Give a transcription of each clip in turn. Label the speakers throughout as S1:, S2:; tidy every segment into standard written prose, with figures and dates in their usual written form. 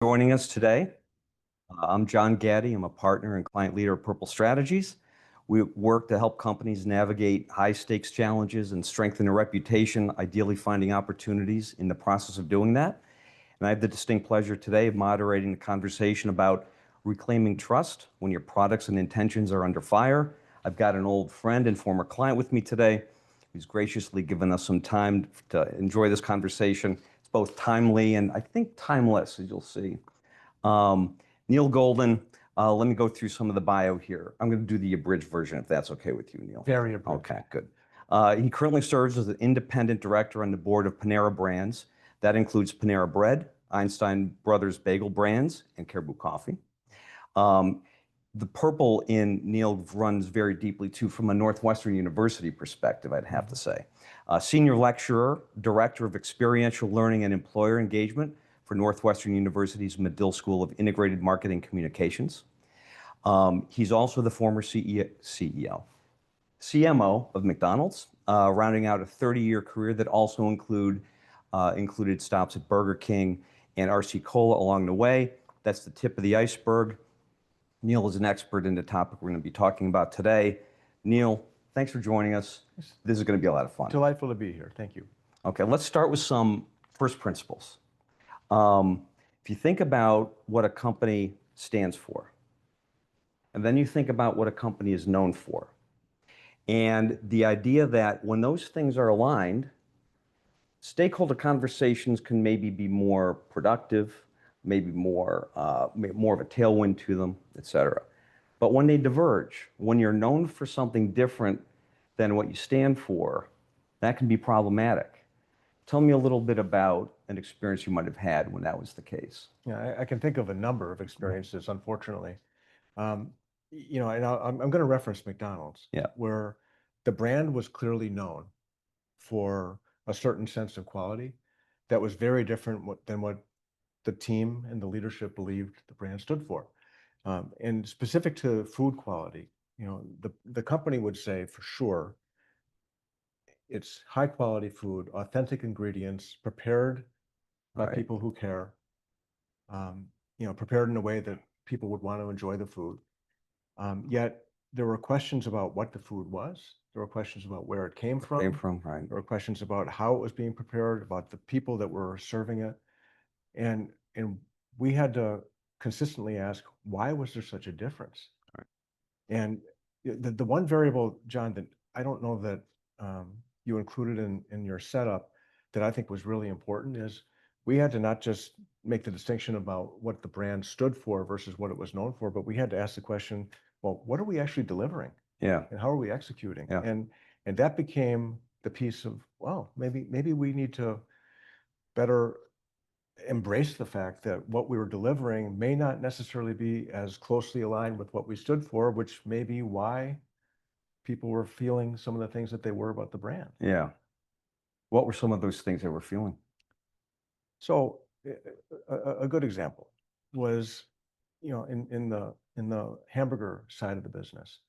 S1: Joining us today. I'm John Gatti. I'm a partner and client leader of Purple Strategies. We work to help companies navigate high-stakes challenges and strengthen their reputation, ideally finding opportunities in the process of doing that. And I have the distinct pleasure today of moderating a conversation about reclaiming trust when your products and intentions are under fire. I've got an old friend and former client with me today who's graciously given us some time to enjoy this conversation. It's both timely and I think timeless, as you'll see. Neil Golden, let me go through some of the bio here. I'm going to do the abridged version if that's okay with you, Neil.
S2: Very abridged.
S1: Okay, good. He currently serves as an independent director on the board of Panera Brands. That includes Panera Bread, Einstein Brothers Bagel Brands, and Caribou Coffee. The purple in Neil runs very deeply too from a Northwestern University perspective, I'd have to say. Senior lecturer, director of experiential learning and employer engagement for Northwestern University's Medill School of Integrated Marketing Communications. He's also the former CMO of McDonald's, rounding out a 30-year career that also included stops at Burger King and RC Cola along the way. That's the tip of the iceberg. Neil is an expert in the topic we're going to be talking about today. Neil, thanks for joining us. This is going to be a lot of fun.
S2: Delightful to be here. Thank you.
S1: Okay, let's start with some first principles. If you think about what a company stands for, and then you think about what a company is known for, and the idea that when those things are aligned, stakeholder conversations can maybe be more productive, maybe more of a tailwind to them, et cetera. But when they diverge, when you're known for something different than what you stand for, that can be problematic. Tell me a little bit about an experience you might have had when that was the case.
S2: Yeah, I can think of a number of experiences, unfortunately. And I'm going to reference McDonald's, where the brand was clearly known for a certain sense of quality that was very different than what the team and the leadership believed the brand stood for. And specific to food quality, the company would say for sure, it's high quality food, authentic ingredients, prepared by people who care, prepared in a way that people would want to enjoy the food. Yet there were questions about what the food was. There were questions about where it came from. There were questions about how it was being prepared, about the people that were serving it. And we had to consistently ask, why was there such a difference? And the one variable, John, that I don't know that you included in your setup that I think was really important is we had to not just make the distinction about what the brand stood for versus what it was known for, but we had to ask the question, well, what are we actually delivering?
S1: Yeah.
S2: And how are we executing?
S1: Yeah.
S2: And that became the piece of, well, maybe we need to better embrace the fact that what we were delivering may not necessarily be as closely aligned with what we stood for, which may be why people were feeling some of the things that they were about the brand.
S1: Yeah. What were some of those things they were feeling?
S2: So a good example was, in the hamburger side of the business,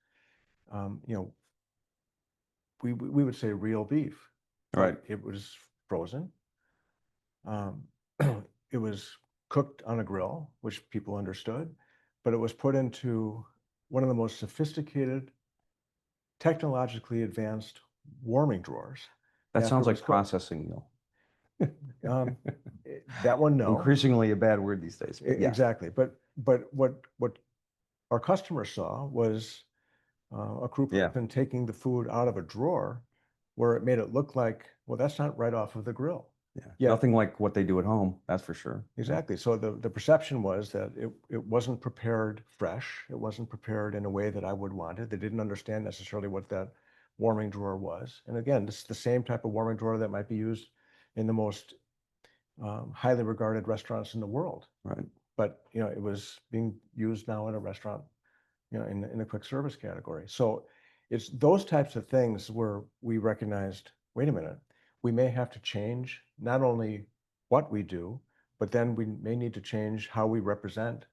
S2: we would say real beef.
S1: Right.
S2: It was frozen. It was cooked on a grill, which people understood, but it was put into one of the most sophisticated, technologically advanced warming drawers.
S1: That sounds like processing, Neil.
S2: That one, no.
S1: Increasingly a bad word these days.
S2: Yeah. Exactly. But what our customer saw was a crew person taking the food out of a drawer where it made it look like, well, that's not right off of the grill.
S1: Yeah. Nothing like what they do at home, that's for sure.
S2: Exactly. So the perception was that it wasn't prepared fresh. It wasn't prepared in a way that I would want it. They didn't understand necessarily what that warming drawer was. And again, this is the same type of warming drawer that might be used in the most highly regarded restaurants in the world.
S1: Right.
S2: But it was being used now in a restaurant, in the quick service category. So it's those types of things where we recognized, wait a minute, we may have to change not only what we do, but then we may need to change how we represent.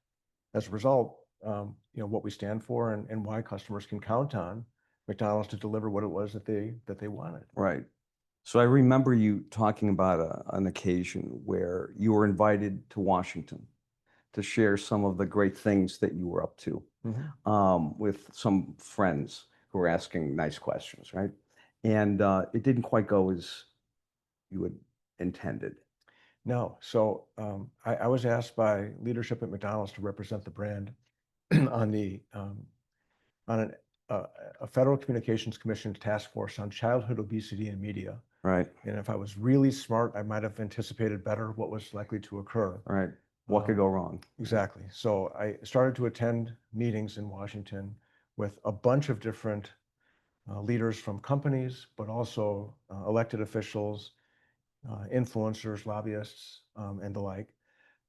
S2: As a result, what we stand for and why customers can count on McDonald's to deliver what it was that they wanted.
S1: Right. So I remember you talking about an occasion where you were invited to Washington to share some of the great things that you were up to with some friends who were asking nice questions, right? And it didn't quite go as you had intended.
S2: No. So I was asked by leadership at McDonald's to represent the brand on a Federal Communications Commission task force on childhood obesity and media.
S1: Right.
S2: And if I was really smart, I might have anticipated better what was likely to occur.
S1: Right. What could go wrong?
S2: Exactly. So I started to attend meetings in Washington with a bunch of different leaders from companies, but also elected officials, influencers, lobbyists, and the like.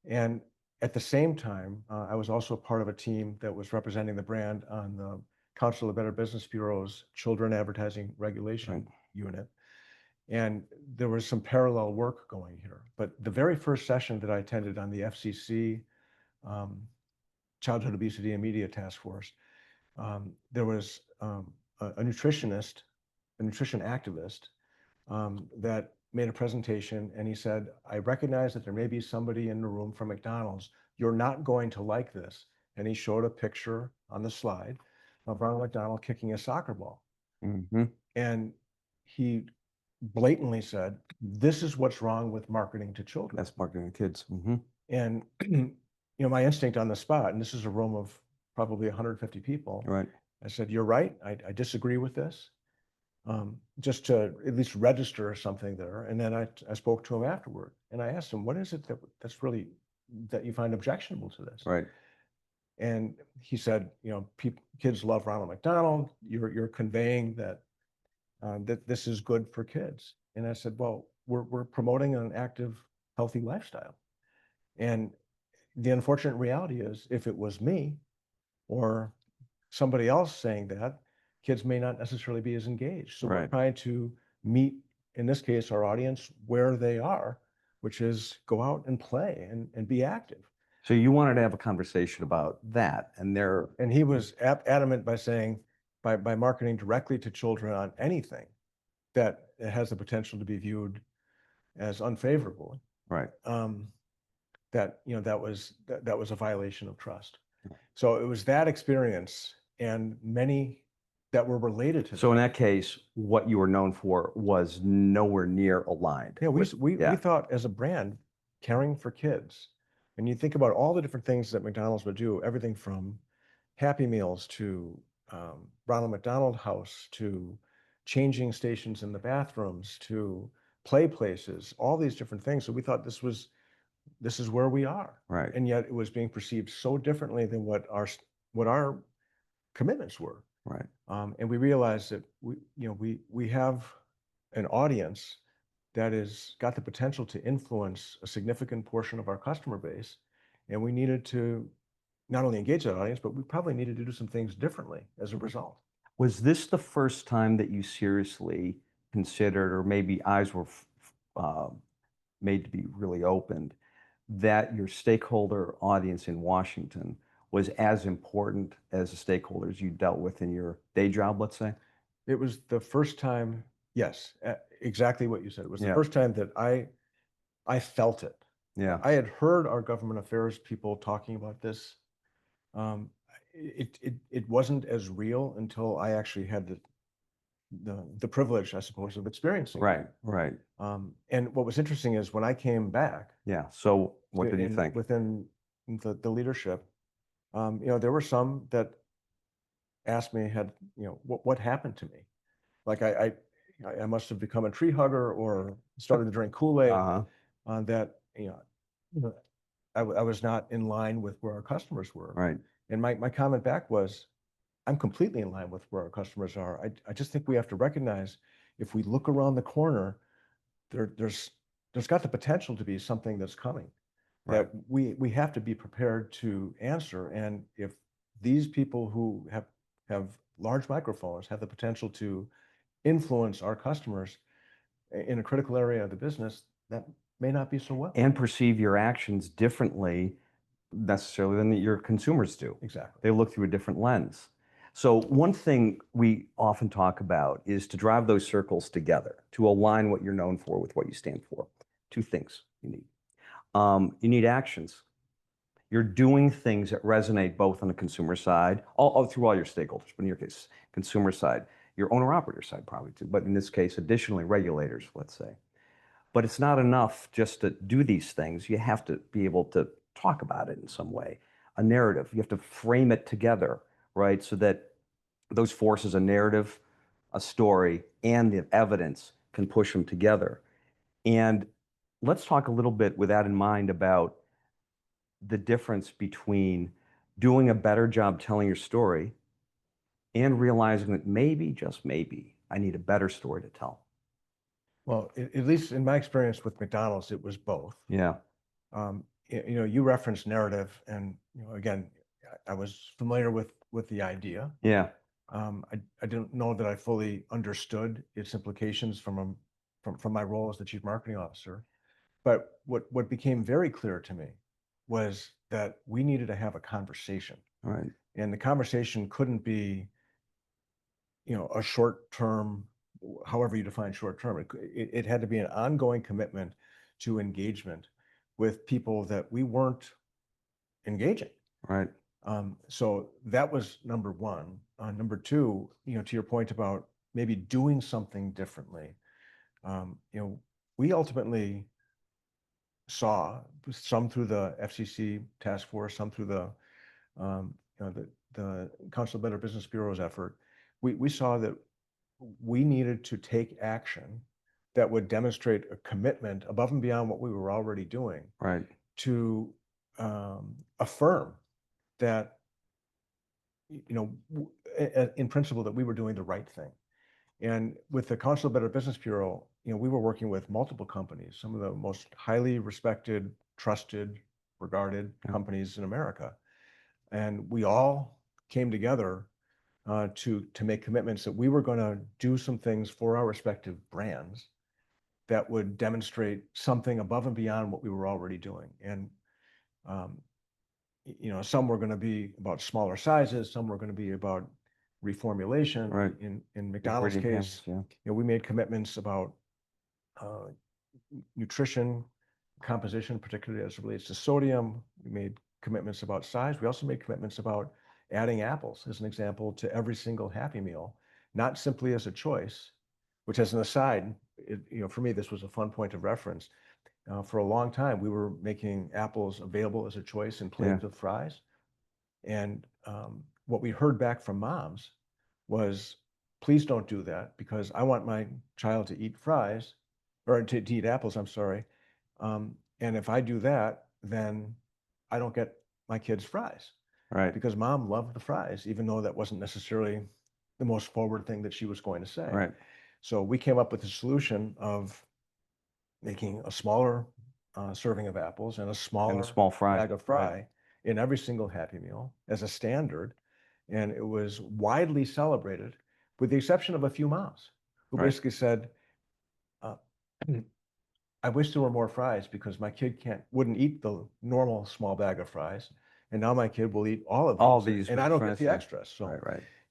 S2: And at the same time, I was also part of a team that was representing the brand on the Council of Better Business Bureau's Children Advertising Regulation Unit. And there was some parallel work going here. But the very first session that I attended on the FCC Childhood Obesity and Media Task Force, there was a nutritionist, a nutrition activist that made a presentation, and he said, I recognize that there may be somebody in the room from McDonald's. You're not going to like this. And he showed a picture on the slide of Ronald McDonald kicking a soccer ball. And he blatantly said, this is what's wrong with marketing to children.
S1: That's marketing to kids.
S2: And you know, my instinct on the spot, and this is a room of probably 150 people.
S1: Right.
S2: I said, you're right. I disagree with this. Just to at least register something there. And then I spoke to him afterward, and I asked him, what is it that's really that you find objectionable to this?
S1: Right.
S2: And he said, you know, kids love Ronald McDonald. You're conveying that that this is good for kids. And I said, well, we're promoting an active, healthy lifestyle. And the unfortunate reality is, if it was me or somebody else saying that, kids may not necessarily be as engaged. So we're trying to meet, in this case, our audience where they are, which is go out and play and be active.
S1: So you wanted to have a conversation about that,
S2: and he was adamant by saying, by marketing directly to children on anything that it has the potential to be viewed as unfavorable.
S1: Right.
S2: That, you know, that was a violation of trust. So it was that experience and many that were related to.
S1: So in that case, what you were known for was nowhere near aligned.
S2: Yeah, we thought as a brand, caring for kids, and you think about all the different things that McDonald's would do, everything from Happy Meals to Ronald McDonald House to changing stations in the bathrooms to play places, all these different things. So we thought this is where we are.
S1: Right.
S2: And yet it was being perceived so differently than what our commitments were.
S1: Right.
S2: And we realized that we have an audience that is got the potential to influence a significant portion of our customer base, and we needed to not only engage that audience, but we probably needed to do some things differently as a result.
S1: Was this the first time that you seriously considered, or maybe eyes were made to be really opened, that your stakeholder audience in Washington was as important as the stakeholders you dealt with in your day job, let's say?
S2: It was the first time, yes, exactly what you said. It was the first time that I felt it.
S1: Yeah.
S2: I had heard our government affairs people talking about this. It wasn't as real until I actually had the privilege, I suppose, of experiencing it.
S1: Right.
S2: And what was interesting is when I came back.
S1: Yeah. So what did you think?
S2: Within the leadership, there were some that asked me, what happened to me? Like I must have become a tree hugger or started to drink Kool-Aid. That I was not in line with where our customers were.
S1: Right.
S2: And my comment back was, I'm completely in line with where our customers are. I just think we have to recognize, if we look around the corner, there's got the potential to be something that's coming. Right. That we have to be prepared to answer. And if these people who have large microphones have the potential to influence our customers in a critical area of the business, that may not be so well.
S1: And perceive your actions differently necessarily than your consumers do.
S2: Exactly.
S1: They look through a different lens. So one thing we often talk about is to drive those circles together, to align what you're known for with what you stand for. Two things you need. You need actions. You're doing things that resonate both on the consumer side, all through all your stakeholders, but in your case, consumer side, your owner-operator side probably too, but in this case, additionally, regulators, let's say. But it's not enough just to do these things. You have to be able to talk about it in some way, a narrative. You have to frame it together, right? So that those forces, a narrative, a story, and the evidence can push them together. And let's talk a little bit with that in mind about the difference between doing a better job telling your story and realizing that maybe, just maybe, I need a better story to tell.
S2: Well, at least in my experience with McDonald's, it was both.
S1: Yeah.
S2: You referenced narrative, and again, I was familiar with the idea.
S1: Yeah.
S2: I didn't know that I fully understood its implications from my role as the chief marketing officer. But what became very clear to me was that we needed to have a conversation.
S1: Right.
S2: And the conversation couldn't be, a short term, however you define short term. It had to be an ongoing commitment to engagement with people that we weren't engaging.
S1: Right.
S2: So that was number one. Number two, to your point about maybe doing something differently, we ultimately saw some through the FCC task force, some through the Council of Better Business Bureau's effort. We saw that we needed to take action that would demonstrate a commitment above and beyond what we were already doing,
S1: right,
S2: to affirm that, in principle, that we were doing the right thing. And with the Council of Better Business Bureau, we were working with multiple companies, some of the most highly respected, trusted, regarded companies in America. And we all came together to make commitments that we were going to do some things for our respective brands that would demonstrate something above and beyond what we were already doing. And some were going to be about smaller sizes, some were going to be about reformulation.
S1: Right.
S2: In McDonald's case, we made commitments about nutrition composition, particularly as it relates to sodium. We made commitments about size. We also made commitments about adding apples, as an example, to every single Happy Meal, not simply as a choice, which, as an aside, for me, this was a fun point of reference. For a long time, we were making apples available as a choice in plates with fries. And what we heard back from moms was, please don't do that, because I want my child to eat fries, or to eat apples, I'm sorry. And if I do that, then I don't get my kids fries.
S1: Right.
S2: Because mom loved the fries, even though that wasn't necessarily the most forward thing that she was going to say.
S1: Right.
S2: So we came up with a solution of making a smaller serving of apples and a smaller bag of fry in every single Happy Meal as a standard. And it was widely celebrated, with the exception of a few moms who basically said, I wish there were more fries, because my kid wouldn't eat the normal small bag of fries. And now my kid will eat all of these, and I don't get the extras. So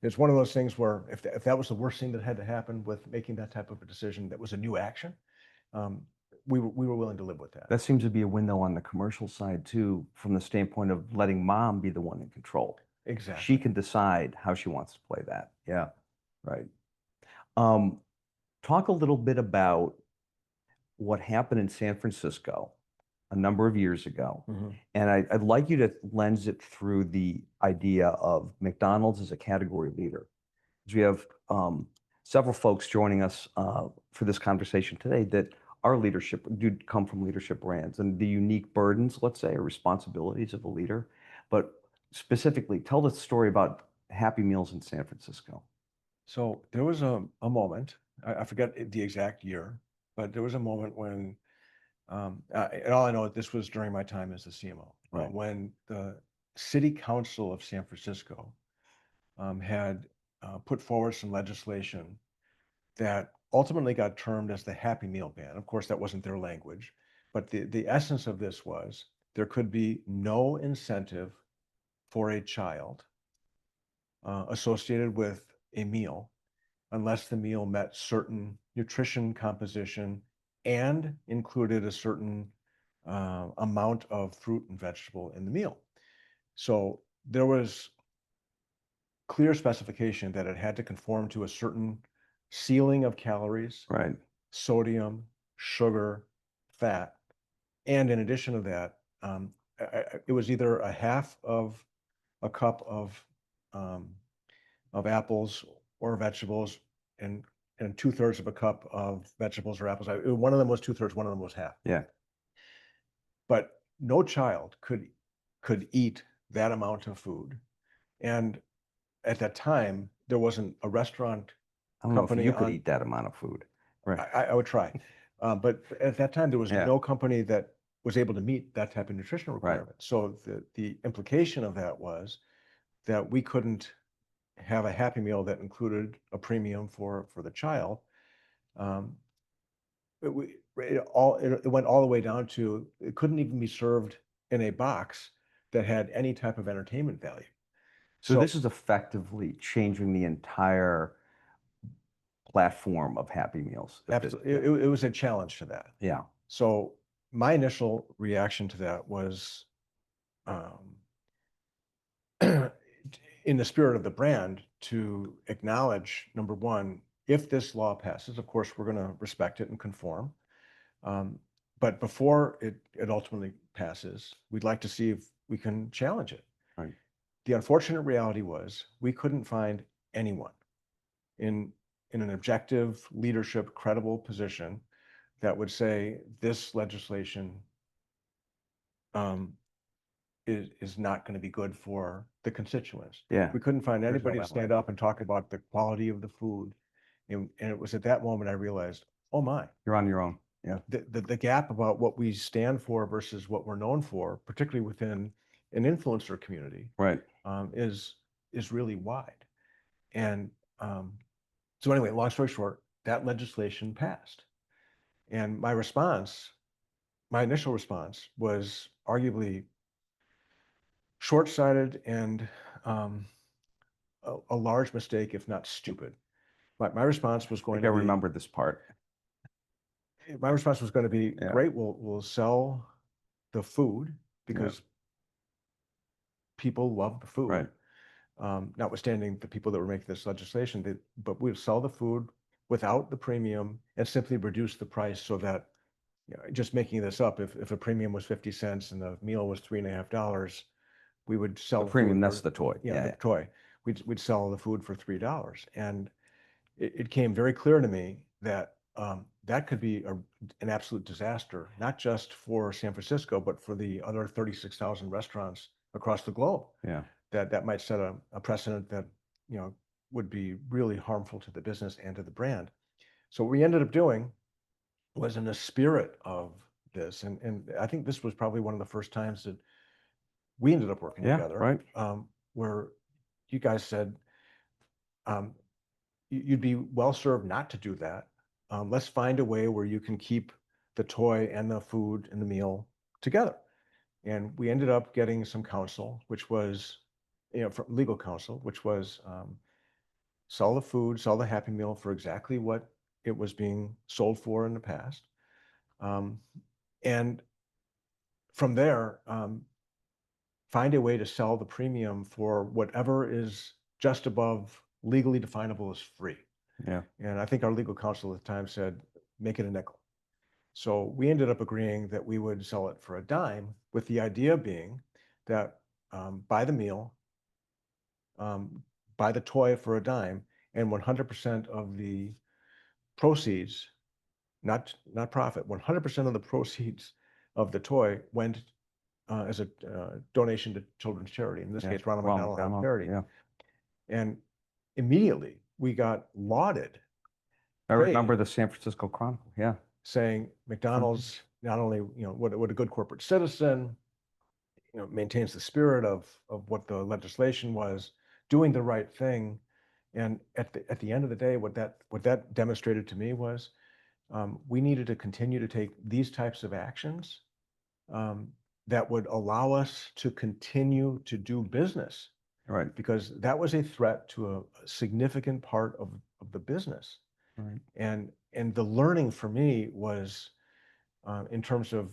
S2: it's one of those things where if that was the worst thing that had to happen with making that type of a decision, that was a new action, we were willing to live with that.
S1: That seems to be a window on the commercial side too, from the standpoint of letting mom be the one in control.
S2: Exactly.
S1: She can decide how she wants to play that. Yeah, right. Talk a little bit about what happened in San Francisco a number of years ago. And I'd like you to lens it through the idea of McDonald's as a category leader. Because we have several folks joining us for this conversation today that are leadership, do come from leadership brands, and the unique burdens, let's say, or responsibilities of a leader. But specifically, tell the story about Happy Meals in San Francisco.
S2: So there was a moment, I forget the exact year, but there was a moment when, and all I know, this was during my time as the CMO, when the City Council of San Francisco had put forward some legislation that ultimately got termed as the Happy Meal ban. Of course, that wasn't their language, but the essence of this was there could be no incentive for a child associated with a meal unless the meal met certain nutrition composition and included a certain amount of fruit and vegetable in the meal. So there was clear specification that it had to conform to a certain ceiling of calories,
S1: Right.
S2: sodium, sugar, fat. And in addition to that, it was either a half of a cup of apples or vegetables and 2/3 of a cup of vegetables or apples. One of them was 2/3, one of them was half.
S1: Yeah.
S2: But no child could eat that amount of food. And at that time, there wasn't a restaurant
S1: I don't know if
S2: company
S1: you could
S2: on.
S1: eat that amount of food. Right.
S2: I would try. But at that time, there was
S1: Yeah.
S2: no company that was able to meet that type of nutritional
S1: Right.
S2: requirement. So the implication of that was that we couldn't have a Happy Meal that included a premium for the child. It went all the way down to it couldn't even be served in a box that had any type of entertainment value.
S1: So this is effectively changing the entire platform of Happy Meals.
S2: Absolutely, it was a challenge to that.
S1: Yeah.
S2: So my initial reaction to that was, in the spirit of the brand, to acknowledge, number one, if this law passes, of course, we're going to respect it and conform. But before it ultimately passes, we'd like to see if we can challenge it.
S1: Right.
S2: The unfortunate reality was we couldn't find anyone in an objective, leadership, credible position that would say this legislation is not going to be good for the constituents.
S1: Yeah.
S2: We couldn't find
S1: There's no
S2: anybody to
S1: way.
S2: stand up and talk about the quality of the food. And it was at that moment I realized, oh my,
S1: You're on your own. Yeah.
S2: the gap about what we stand for versus what we're known for, particularly within an influencer community,
S1: Right.
S2: is really wide. And so anyway, long story short, that legislation passed. And my initial response was arguably short-sighted and a large mistake, if not stupid. My response was going
S1: I
S2: to be,
S1: remember this part.
S2: my response was going to be,
S1: Yeah.
S2: great, we'll sell the food because people love the food.
S1: Right.
S2: Notwithstanding the people that were making this legislation, but we'd sell the food without the premium and simply reduce the price so that, just making this up, if a premium was 50 cents and the meal was $3.50, we would sell
S1: The premium,
S2: food
S1: that's the toy.
S2: Yeah, the toy. We'd sell the food for $3. And it came very clear to me that that could be an absolute disaster, not just for San Francisco, but for the other 36,000 restaurants across the globe.
S1: Yeah.
S2: That might set a precedent that, would be really harmful to the business and to the brand. So what we ended up doing was, in the spirit of this, and I think this was probably one of the first times that we ended up working together,
S1: right.
S2: where you guys said, you'd be well served not to do that. Let's find a way where you can keep the toy and the food and the meal together. And we ended up getting some counsel, which was, from legal counsel, which was, sell the food, sell the Happy Meal for exactly what it was being sold for in the past. And from there, find a way to sell the premium for whatever is just above legally definable as free.
S1: Yeah.
S2: And I think our legal counsel at the time said, make it a nickel. So we ended up agreeing that we would sell it for a dime, with the idea being that, buy the meal, buy the toy for a dime, and 100% of the proceeds, not profit, 100% of the proceeds of the toy went as a donation to children's charity. In this case, Ronald McDonald Health Charity.
S1: Yeah.
S2: And immediately we got lauded.
S1: I remember the San Francisco Chronicle. Yeah.
S2: Saying McDonald's not only, what a good corporate citizen, maintains the spirit of what the legislation was, doing the right thing. And at the end of the day, what that demonstrated to me was, we needed to continue to take these types of actions that would allow us to continue to do business.
S1: Right.
S2: Because that was a threat to a significant part of the business.
S1: Right.
S2: And the learning for me was, in terms of,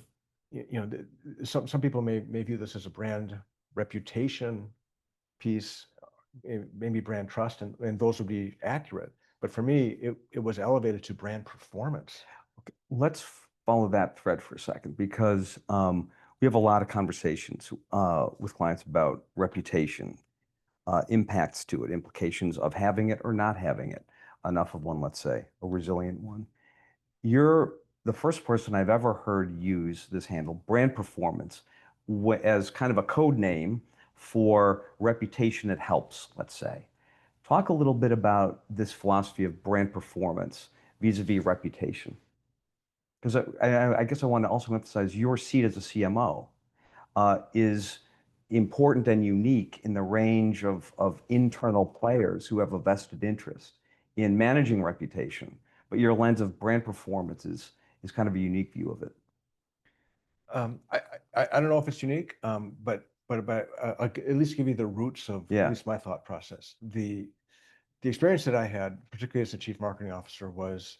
S2: some people may view this as a brand reputation piece, maybe brand trust, and those would be accurate. But for me, it was elevated to brand performance.
S1: Okay. Let's follow that thread for a second, because we have a lot of conversations with clients about reputation, impacts to it, implications of having it or not having it. Enough of one, let's say, a resilient one. You're the first person I've ever heard use this handle, brand performance, as kind of a code name for reputation that helps, let's say. Talk a little bit about this philosophy of brand performance vis-a-vis reputation. Because I guess I want to also emphasize your seat as a CMO is important and unique in the range of internal players who have a vested interest in managing reputation. But your lens of brand performance is kind of a unique view of it.
S2: I don't know if it's unique, but I'll at least give you the roots of at least my thought process. The experience that I had, particularly as the chief marketing officer, was,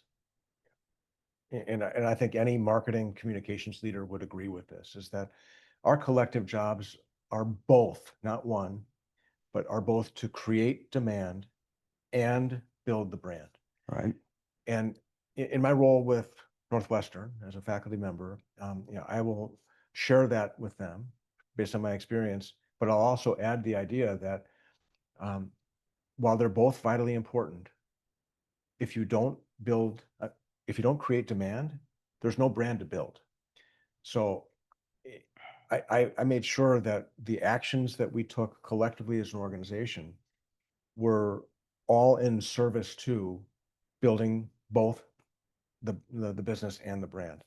S2: and I think any marketing communications leader would agree with this, is that our collective jobs are both, not one, but are both to create demand and build the brand.
S1: Right.
S2: And in my role with Northwestern as a faculty member, I will share that with them based on my experience, but I'll also add the idea that while they're both vitally important, if you don't create demand, there's no brand to build. So I made sure that the actions that we took collectively as an organization were all in service to building both the business and the brand.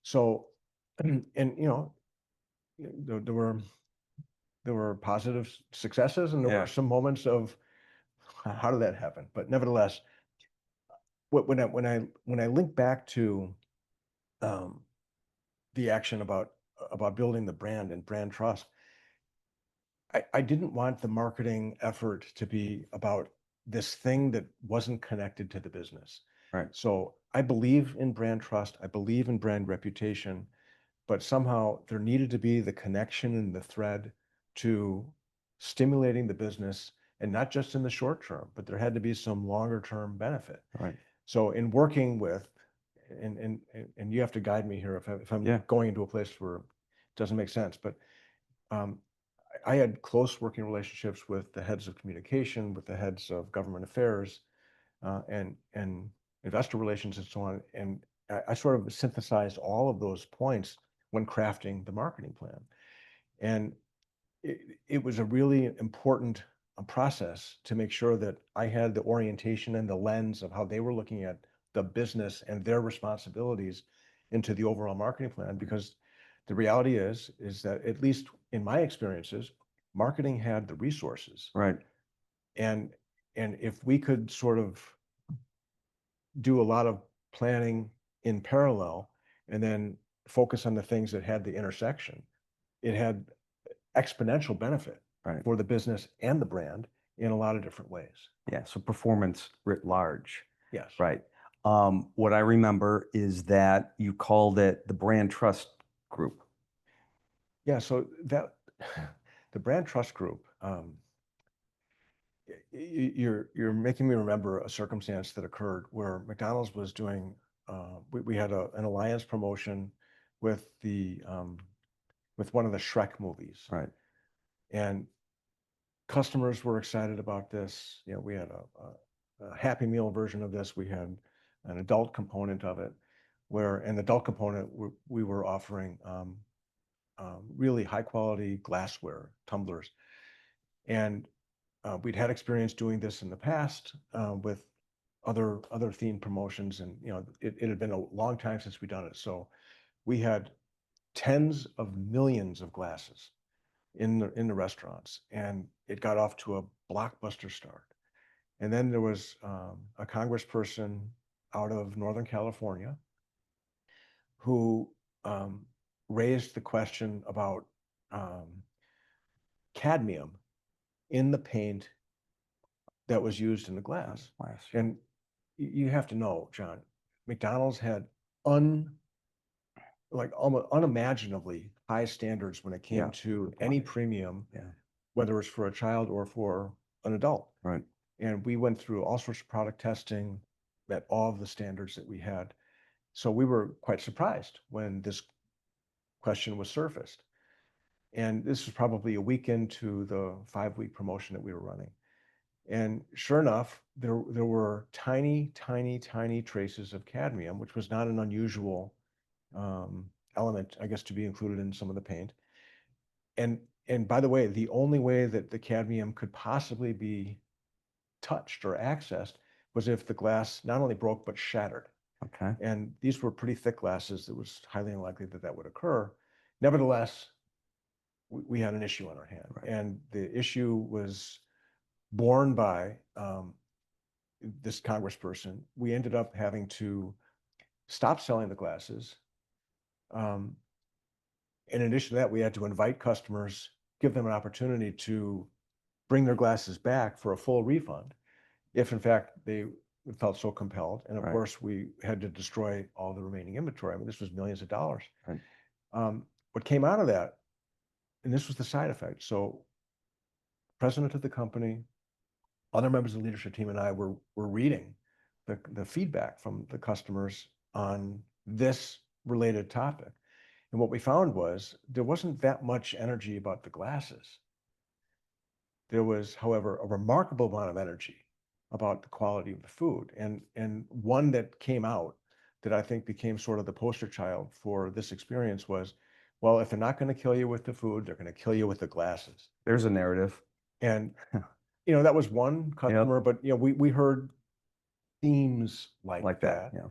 S2: So, and there were positive successes, and there were some moments of how did that happen? But nevertheless, when I link back to the action about building the brand and brand trust, I didn't want the marketing effort to be about this thing that wasn't connected to the business.
S1: Right.
S2: So I believe in brand trust. I believe in brand reputation, but somehow there needed to be the connection and the thread to stimulating the business, and not just in the short term, but there had to be some longer term benefit.
S1: Right.
S2: So in working with, and you have to guide me here if I'm going into a place where it doesn't make sense, but I had close working relationships with the heads of communication, with the heads of government affairs, and investor relations and so on. And I sort of synthesized all of those points when crafting the marketing plan. And it was a really important process to make sure that I had the orientation and the lens of how they were looking at the business and their responsibilities into the overall marketing plan, because the reality is that, at least in my experiences, marketing had the resources.
S1: Right.
S2: And if we could sort of do a lot of planning in parallel and then focus on the things that had the intersection, it had exponential benefit for the business and the brand in a lot of different ways.
S1: Yeah. So performance writ large.
S2: Yes.
S1: Right. What I remember is that you called it the brand trust group.
S2: Yeah. So that the brand trust group, you're making me remember a circumstance that occurred where McDonald's was doing, we had an alliance promotion with with one of the Shrek movies.
S1: Right.
S2: And customers were excited about this. We had a Happy Meal version of this. We had an adult component of it, where in the adult component, we were offering really high quality glassware, tumblers. And we'd had experience doing this in the past with other themed promotions, and it had been a long time since we'd done it. So we had tens of millions of glasses in the restaurants, and it got off to a blockbuster start. And then there was a congressperson out of Northern California who raised the question about cadmium in the paint that was used in the glass. And you have to know, John, McDonald's had almost unimaginably high standards when it came
S1: Yeah.
S2: to any premium,
S1: Yeah.
S2: whether it's for a child or for an adult.
S1: Right.
S2: And we went through all sorts of product testing, met all of the standards that we had. So we were quite surprised when this question was surfaced. And this was probably a week into the 5-week promotion that we were running. And sure enough, there were tiny, tiny, tiny traces of cadmium, which was not an unusual element, I guess, to be included in some of the paint. And by the way, the only way that the cadmium could possibly be touched or accessed was if the glass not only broke but shattered.
S1: Okay.
S2: And these were pretty thick glasses. It was highly unlikely that that would occur. Nevertheless, we had an issue on our hand,
S1: Right.
S2: and the issue was borne by this congressperson. We ended up having to stop selling the glasses. In addition to that, we had to invite customers, give them an opportunity to bring their glasses back for a full refund, if in fact they felt so compelled. And of
S1: Right.
S2: course, we had to destroy all the remaining inventory. I mean, this was millions of dollars.
S1: Right.
S2: What came out of that, and this was the side effect. So, president of the company, other members of the leadership team, and I were reading the feedback from the customers on this related topic. And what we found was there wasn't that much energy about the glasses. There was, however, a remarkable amount of energy about the quality of the food. And one that came out that I think became sort of the poster child for this experience was, well, if they're not going to kill you with the food, they're going to kill you with the glasses.
S1: There's a narrative.
S2: And, that was one customer,
S1: Yep.
S2: but, we heard themes like that.
S1: Yeah.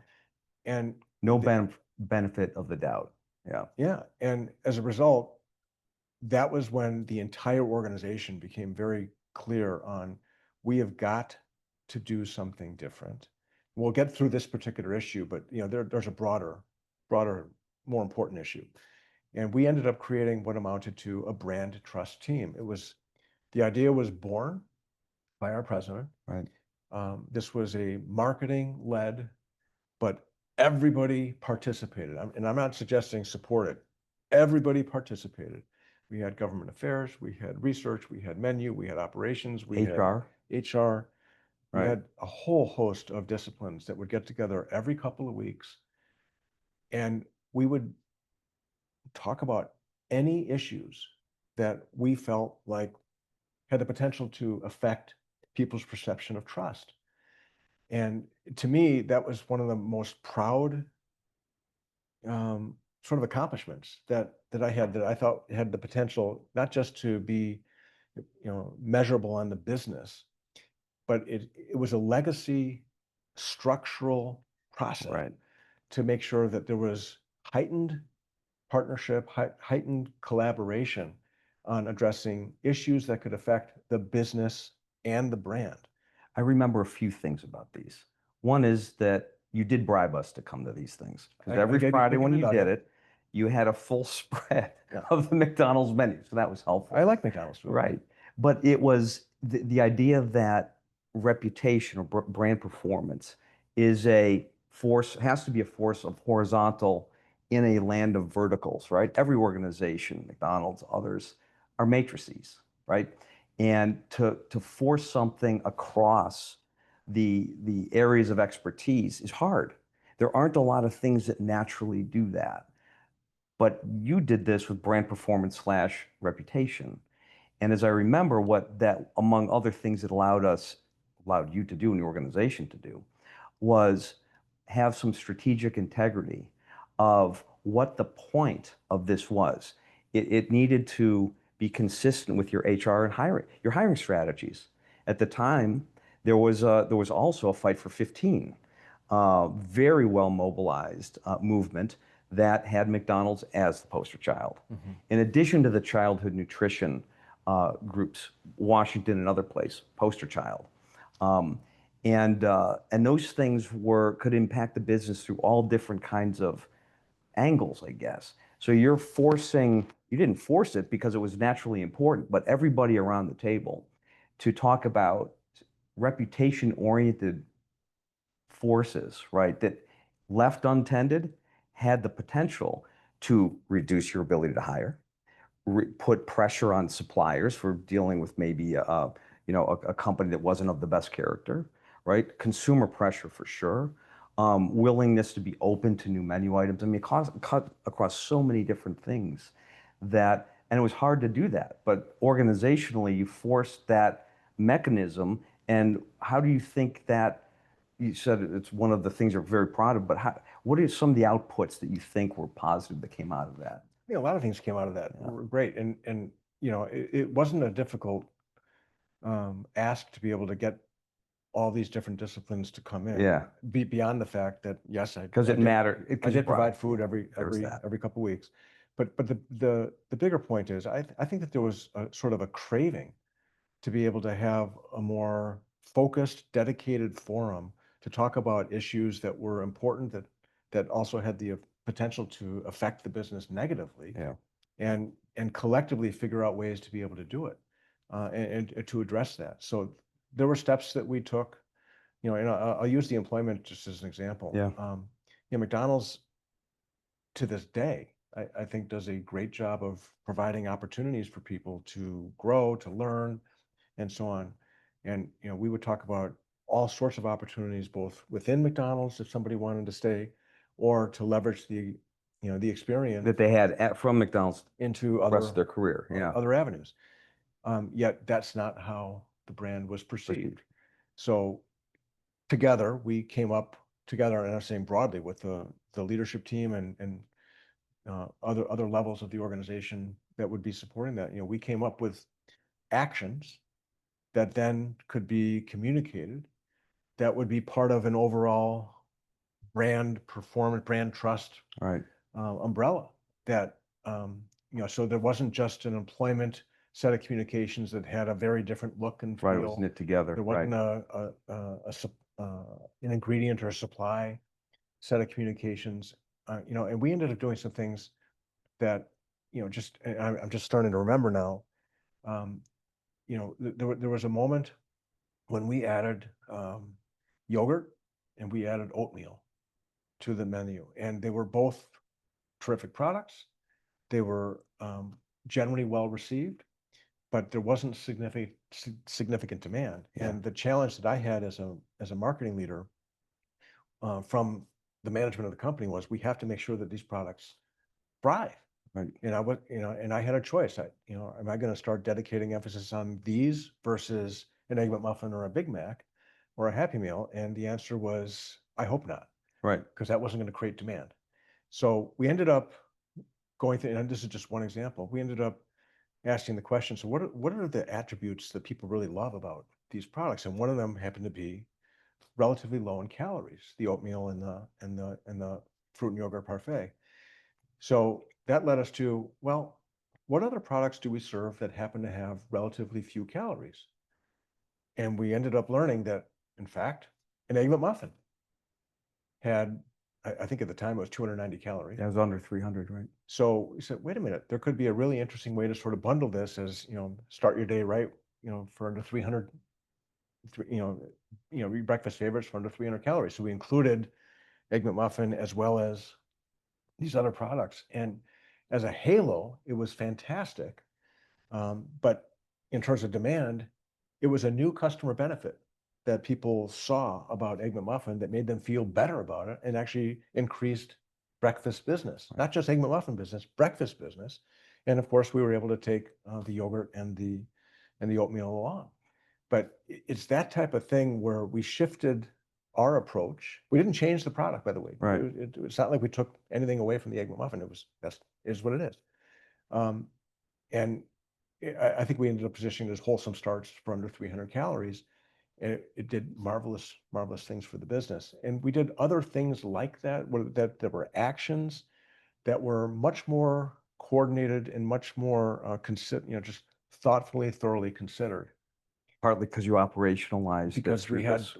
S2: And
S1: no benefit of the doubt. Yeah.
S2: Yeah. And as a result, that was when the entire organization became very clear on, we have got to do something different. We'll get through this particular issue, but there's a broader, more important issue. And we ended up creating what amounted to a brand trust team. The idea was born by our president.
S1: Right.
S2: This was a marketing-led, but everybody participated. And I'm not suggesting support it. Everybody participated. We had government affairs, we had research, we had menu, we had operations, we
S1: HR.
S2: had HR. We
S1: Right.
S2: had a whole host of disciplines that would get together every couple of weeks. And we would talk about any issues that we felt like had the potential to affect people's perception of trust. And to me, that was one of the most proud sort of accomplishments that I had, that I thought had the potential not just to be measurable on the business, but it was a legacy structural process.
S1: Right.
S2: To make sure that there was heightened partnership, heightened collaboration on addressing issues that could affect the business and the brand.
S1: I remember a few things about these. One is that you did bribe us to come to these things, because every Friday when you did it, you had a full spread of the McDonald's menu. So that was helpful.
S2: I like McDonald's food.
S1: Right. But it was the idea that reputation or brand performance is a force, has to be a force of horizontal in a land of verticals, right? Every organization, McDonald's, others, are matrices, right? And to force something across the areas of expertise is hard. There aren't a lot of things that naturally do that. But you did this with brand performance / reputation. And as I remember, what that, among other things, it allowed you to do and the organization to do, was have some strategic integrity of what the point of this was. It needed to be consistent with your HR and your hiring strategies. At the time, there was also a fight for 15, very well mobilized movement that had McDonald's as the poster child. Mm-hmm. In addition to the childhood nutrition groups, Washington and other places, poster child. And those things could impact the business through all different kinds of angles, I guess. So you didn't force it because it was naturally important, but everybody around the table to talk about reputation-oriented forces, right, that left untended had the potential to reduce your ability to hire, put pressure on suppliers for dealing with maybe a company that wasn't of the best character, right? Consumer pressure for sure. Willingness to be open to new menu items. I mean, cut across so many different things and it was hard to do that, but organizationally you forced that mechanism. And how do you think that, you said it's one of the things you're very proud of, but what are some of the outputs that you think were positive that came out of that?
S2: Yeah, a lot of things came out of that. Were great. And it wasn't a difficult ask to be able to get all these different disciplines to come in.
S1: Yeah.
S2: Beyond the fact that, yes,
S1: Because it mattered.
S2: I did provide food every couple of weeks. But the bigger point is, I think that there was a sort of a craving to be able to have a more focused, dedicated forum to talk about issues that were important, that also had the potential to affect the business negatively.
S1: Yeah.
S2: And collectively figure out ways to be able to do it, and to address that. So there were steps that we took, and I'll use the employment just as an example.
S1: Yeah.
S2: McDonald's to this day, I think does a great job of providing opportunities for people to grow, to learn, and so on. And, we would talk about all sorts of opportunities, both within McDonald's, if somebody wanted to stay, or to leverage the experience
S1: that they had from McDonald's
S2: into
S1: the rest of their career. Yeah.
S2: Other avenues. Yet that's not how the brand was perceived. So together, we came up together, and I'm saying broadly, with the leadership team and other levels of the organization that would be supporting that. We came up with actions that then could be communicated, that would be part of an overall brand performance, brand trust,
S1: right,
S2: umbrella. That so there wasn't just an employment set of communications that had a very different look and feel.
S1: Right, it was knit together.
S2: There wasn't an ingredient or a supply set of communications, and we ended up doing some things that, I'm just starting to remember now. There was a moment when we added yogurt and we added oatmeal to the menu, and they were both terrific products. They were generally well received, but there wasn't significant demand.
S1: Yeah.
S2: And the challenge that I had as a marketing leader from the management of the company was, we have to make sure that these products thrive.
S1: Right.
S2: And I had a choice. Am I going to start dedicating emphasis on these versus an Egg McMuffin or a Big Mac or a Happy Meal? And the answer was, I hope not.
S1: Right.
S2: Because that wasn't going to create demand. So we ended up going through, and this is just one example, we ended up asking the question, so what are the attributes that people really love about these products? And one of them happened to be relatively low in calories, the oatmeal and the fruit and yogurt parfait. So that led us to, well, what other products do we serve that happen to have relatively few calories? And we ended up learning that, in fact, an Egg McMuffin had, I think at the time it was 290 calories.
S1: That was under 300, right?
S2: So we said, wait a minute, there could be a really interesting way to sort of bundle this as, start your day right, for under 300, breakfast favorites for under 300 calories. So we included Egg McMuffin as well as these other products. And as a halo, it was fantastic. But in terms of demand, it was a new customer benefit that people saw about Egg McMuffin that made them feel better about it, and actually increased breakfast business, not just Egg McMuffin business, breakfast business. And of course, we were able to take the yogurt and the oatmeal along. But it's that type of thing where we shifted our approach. We didn't change the product, by the way.
S1: Right.
S2: It's not like we took anything away from the Egg McMuffin. That is what it is. And I think we ended up positioning it as wholesome starch for under 300 calories. And it did marvelous things for the business. And we did other things like that, that there were actions that were much more coordinated and much more just thoroughly considered.
S1: Partly because you operationalized
S2: because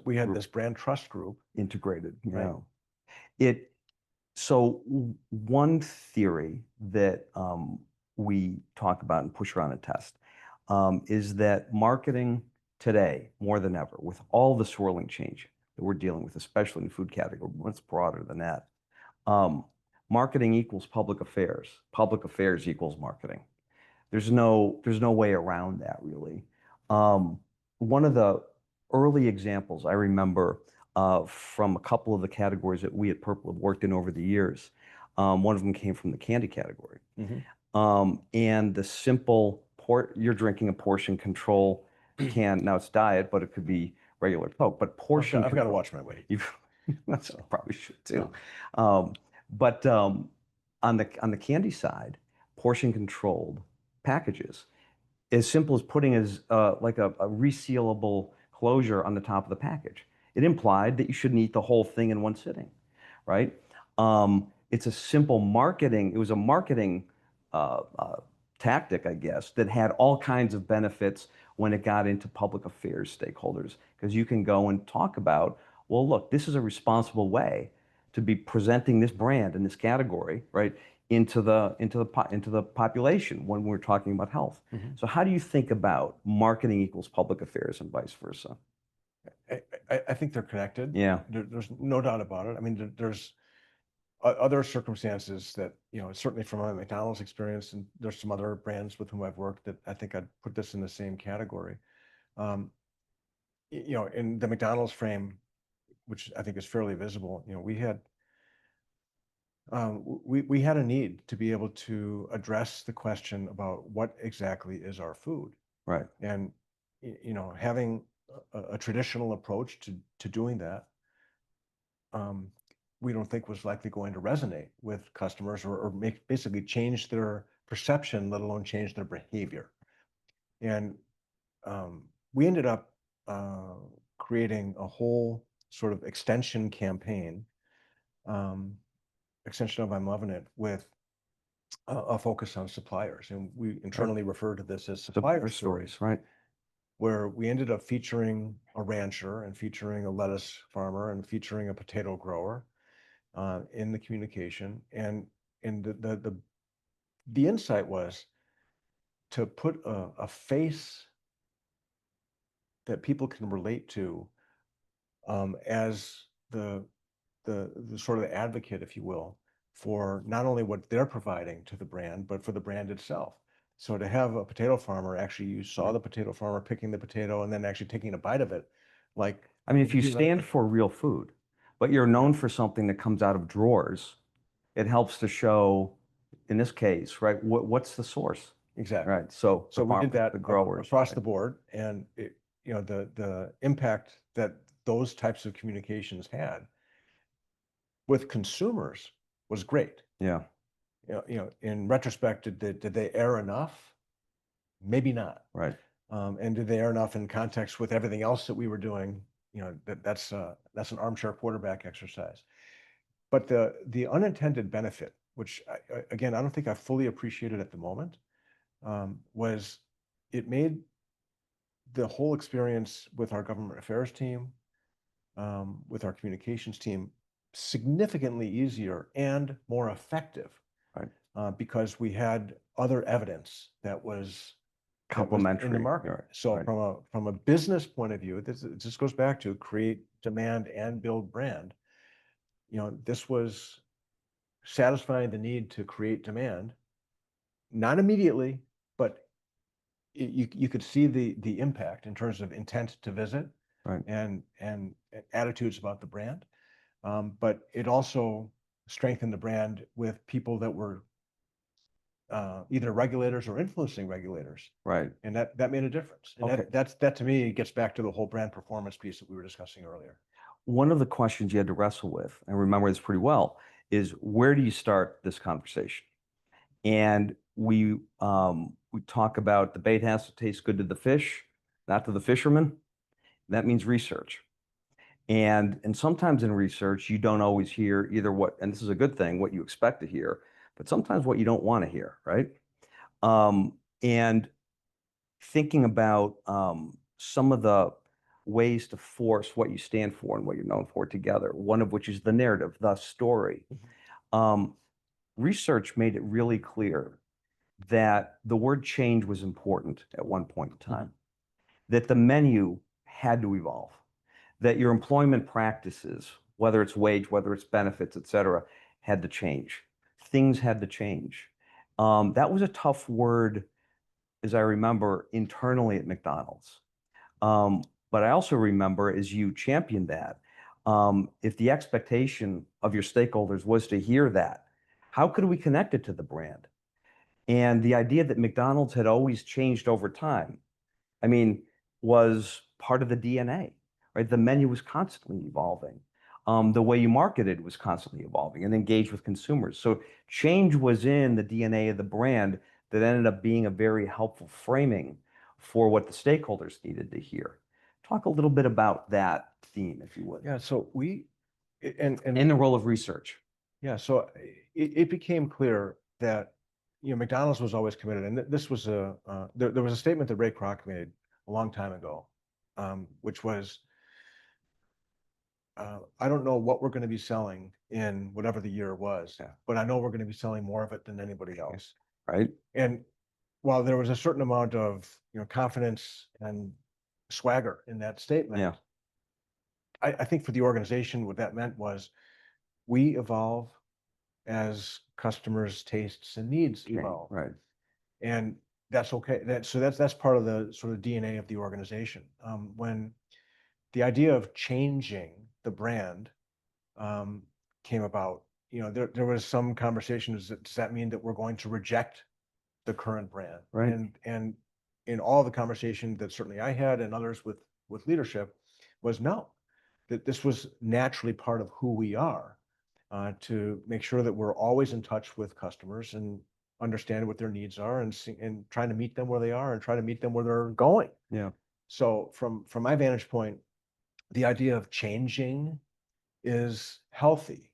S2: we had this brand trust group
S1: integrated.
S2: Right.
S1: So one theory that we talk about and push around and test is that marketing today, more than ever, with all the swirling change that we're dealing with, especially in the food category, much broader than that, marketing equals public affairs. Public affairs equals marketing. There's no way around that, really. One of the early examples I remember from a couple of the categories that we at Purple have worked in over the years, one of them came from the candy category. And the simple you're drinking a portion control can, now it's diet, but it could be regular Coke, but portion
S2: I've got to watch my weight.
S1: I probably should too. But on the candy side, portion controlled packages, as simple as putting like a resealable closure on the top of the package. It implied that you shouldn't eat the whole thing in one sitting, right? It's a simple marketing. It was a marketing tactic, I guess, that had all kinds of benefits when it got into public affairs stakeholders, because you can go and talk about, well, look, this is a responsible way to be presenting this brand in this category, right, into the population when we're talking about health. So how do you think about marketing equals public affairs and vice versa?
S2: I think they're connected.
S1: Yeah.
S2: There's no doubt about it. I mean, there's other circumstances that, certainly from my McDonald's experience, and there's some other brands with whom I've worked that I think I'd put this in the same category. In the McDonald's frame, which I think is fairly visible, we had a need to be able to address the question about what exactly is our food.
S1: Right.
S2: And, having a traditional approach to doing that, we don't think was likely going to resonate with customers or basically change their perception, let alone change their behavior. And we ended up creating a whole sort of extension campaign, extension of I'm Loving It, with a focus on suppliers. And we internally refer to this as supplier stories,
S1: right?
S2: Where we ended up featuring a rancher and featuring a lettuce farmer and featuring a potato grower in the communication. And the insight was to put a face that people can relate to as the sort of the advocate, if you will, for not only what they're providing to the brand, but for the brand itself. So to have a potato farmer, actually you saw the potato farmer picking the potato and then actually taking a bite of it. Like,
S1: I mean, if you stand for real food, but you're known for something that comes out of drawers, it helps to show, in this case, right, what's the source?
S2: Exactly.
S1: Right. So
S2: we did that
S1: the growers
S2: across the board, and the impact that those types of communications had with consumers was great.
S1: Yeah.
S2: In retrospect, did they err enough? Maybe not.
S1: Right.
S2: And did they err enough in context with everything else that we were doing? That's an armchair quarterback exercise. But the unintended benefit, which again, I don't think I fully appreciated at the moment, was it made the whole experience with our government affairs team, with our communications team, significantly easier and more effective. Right. Because we had other evidence that was
S1: complementary
S2: in the market. Right. So right. From a business point of view, this goes back to create demand and build brand. This was satisfying the need to create demand, not immediately, but you could see the impact in terms of intent to visit, right, and attitudes about the brand. But it also strengthened the brand with people that were either regulators or influencing regulators.
S1: Right.
S2: And that made a difference. And
S1: okay.
S2: that to me gets back to the whole brand performance piece that we were discussing earlier.
S1: One of the questions you had to wrestle with, and remember this pretty well, is where do you start this conversation? And we talk about the bait has to taste good to the fish, not to the fisherman. That means research. And sometimes in research, you don't always hear either what, and this is a good thing, what you expect to hear, but sometimes what you don't want to hear, right? And thinking about some of the ways to force what you stand for and what you're known for together, one of which is the narrative, the story. Research made it really clear that the word change was important at one point in time, that the menu had to evolve, that your employment practices, whether it's wage, whether it's benefits, et cetera, had to change. things had to change. That was a tough word, as I remember, internally at McDonald's. But I also remember as you championed that, if the expectation of your stakeholders was to hear that, how could we connect it to the brand? And the idea that McDonald's had always changed over time, I mean, was part of the DNA, right? The menu was constantly evolving. The way you marketed was constantly evolving and engaged with consumers. So change was in the DNA of the brand that ended up being a very helpful framing for what the stakeholders needed to hear. Talk a little bit about that theme, if you would.
S2: Yeah, so and
S1: the role of research.
S2: Yeah, so it became clear that McDonald's was always committed, and this was there was a statement that Ray Kroc made a long time ago, which was, I don't know what we're going to be selling in whatever the year was, but I know we're going to be selling more of it than anybody else.
S1: Right.
S2: And while there was a certain amount of confidence and swagger in that statement, I think for the organization, what that meant was we evolve as customers' tastes and needs evolve.
S1: Right.
S2: And that's okay. That's part of the sort of DNA of the organization. When the idea of changing the brand came about, there was some conversations that, does that mean that we're going to reject the current brand?
S1: Right.
S2: And in all the conversation that certainly I had and others with leadership was no, that this was naturally part of who we are, to make sure that we're always in touch with customers and understand what their needs are and trying to meet them where they are and try to meet them where they're going.
S1: Yeah.
S2: So from my vantage point, the idea of changing is healthy,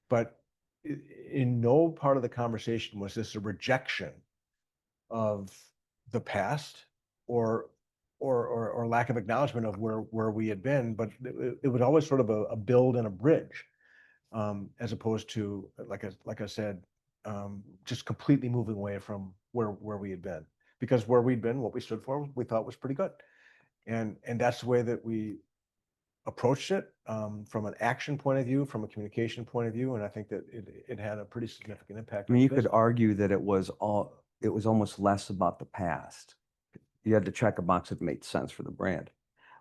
S2: but in no part of the conversation was this a rejection of the past or lack of acknowledgement of where we had been, but it was always sort of a build and a bridge, as opposed to, like I said, just completely moving away from where we had been, because where we'd been, what we stood for, we thought was pretty good, and that's the way that we approached it, from an action point of view, from a communication point of view, and I think that it had a pretty significant impact.
S1: I mean, you could argue that it was almost less about the past. You had to check a box that made sense for the brand,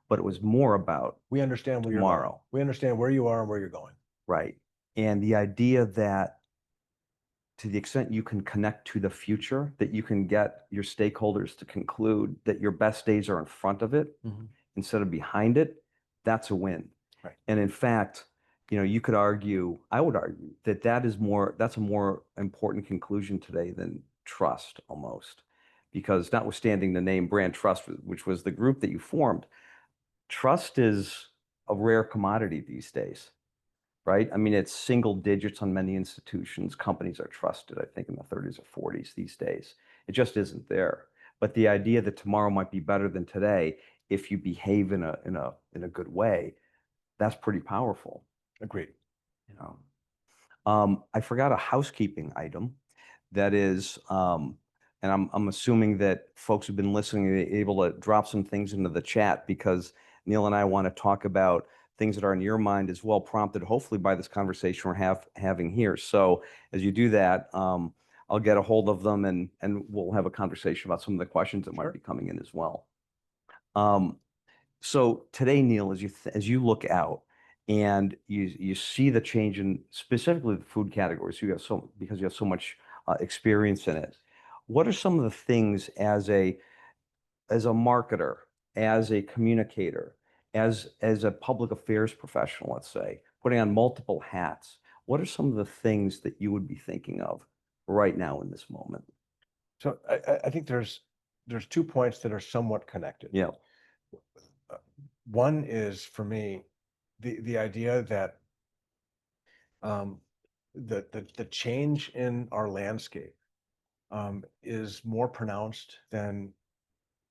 S1: but it was more about
S2: we understand where
S1: tomorrow.
S2: You're going. We understand where you are and where you're going.
S1: Right. And the idea that to the extent you can connect to the future, that you can get your stakeholders to conclude that your best days are in front of it instead of behind it, that's a win.
S2: Right.
S1: And in fact, you could argue, I would argue that that's a more important conclusion today than trust almost. Because notwithstanding the name Brand Trust, which was the group that you formed, trust is a rare commodity these days, right? I mean, it's single digits on many institutions. Companies are trusted, I think, in the 30s or 40s these days. It just isn't there. But the idea that tomorrow might be better than today if you behave in a good way, that's pretty powerful.
S2: Agreed.
S1: I forgot a housekeeping item. That is, and I'm assuming that folks who've been listening are able to drop some things into the chat, because Neil and I want to talk about things that are in your mind as well, prompted hopefully by this conversation we're having here. So as you do that, I'll get a hold of them and we'll have a conversation about some of the questions that might be coming in as well. So today, Neil, as you look out and you see the change in specifically the food categories, because you have so much experience in it. What are some of the things as a marketer, as a communicator, as a public affairs professional, let's say, putting on multiple hats, what are some of the things that you would be thinking of right now in this moment?
S2: So I think there's 2 points that are somewhat connected.
S1: Yeah.
S2: One is, for me, the idea that the change in our landscape is more pronounced than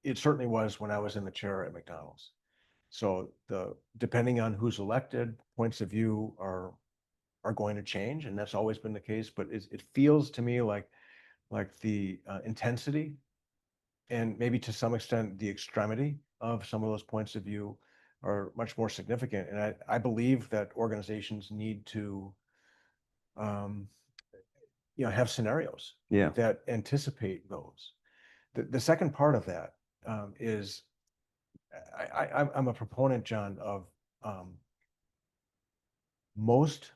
S2: it certainly was when I was in the chair at McDonald's. So depending on who's elected, points of view are going to change, and that's always been the case. But it feels to me like the intensity and maybe to some extent the extremity of some of those points of view are much more significant. And I believe that organizations need to, have scenarios
S1: Yeah.
S2: that anticipate those. The second part of that is I'm a proponent, John, of most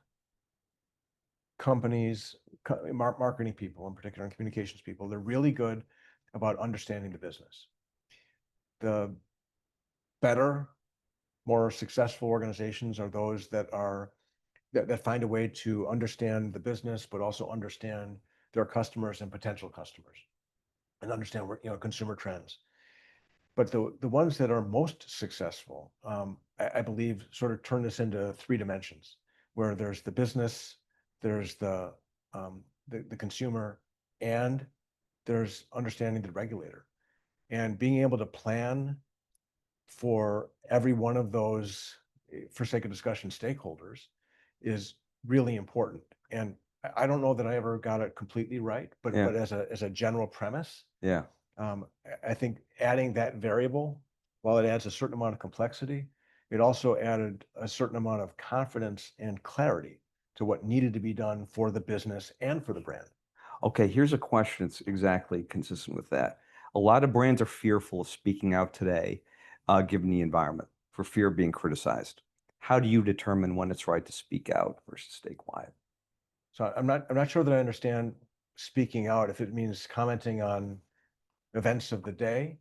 S2: companies, marketing people in particular, and communications people, they're really good about understanding the business. The better, more successful organizations are those that find a way to understand the business, but also understand their customers and potential customers, and understand consumer trends. But the ones that are most successful, I believe, sort of turn this into three dimensions, where there's the business, there's the consumer, and there's understanding the regulator, and being able to plan for every one of those, for sake of discussion, stakeholders, is really important. And I don't know that I ever got it completely right, but as a general premise, I think adding that variable, while it adds a certain amount of complexity, it also added a certain amount of confidence and clarity to what needed to be done for the business and for the brand.
S1: Okay, here's a question that's exactly consistent with that. A lot of brands are fearful of speaking out today, given the environment, for fear of being criticized. How do you determine when it's right to speak out versus stay quiet?
S2: So I'm not sure that I understand speaking out, if it means commenting on events of the day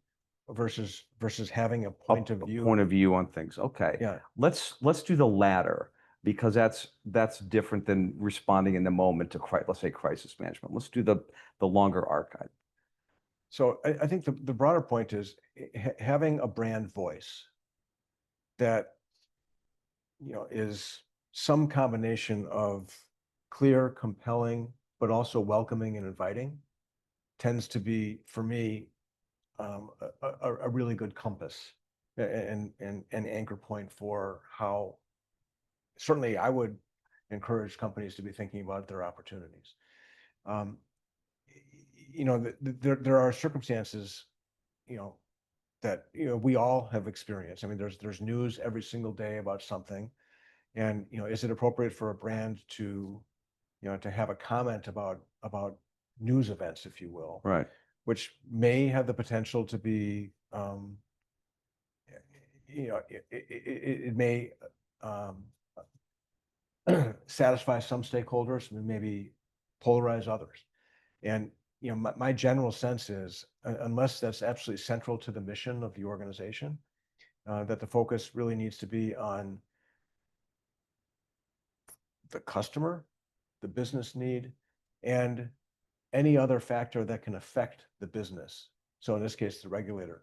S2: versus having a point of view.
S1: Point of view on things. Okay.
S2: Yeah.
S1: Let's do the latter, because that's different than responding in the moment to, let's say, crisis management. Let's do the longer archive.
S2: So I think the broader point is having a brand voice that is some combination of clear, compelling, but also welcoming and inviting, tends to be, for me, a really good compass and anchor point for how certainly I would encourage companies to be thinking about their opportunities. There are circumstances, that we all have experienced. I mean, there's news every single day about something, and is it appropriate for a brand to have a comment about news events, if you will,
S1: right,
S2: which may have the potential to be, it may satisfy some stakeholders, maybe polarize others. And my general sense is, unless that's absolutely central to the mission of the organization, that the focus really needs to be on the customer, the business need, and any other factor that can affect the business. So in this case, the regulator.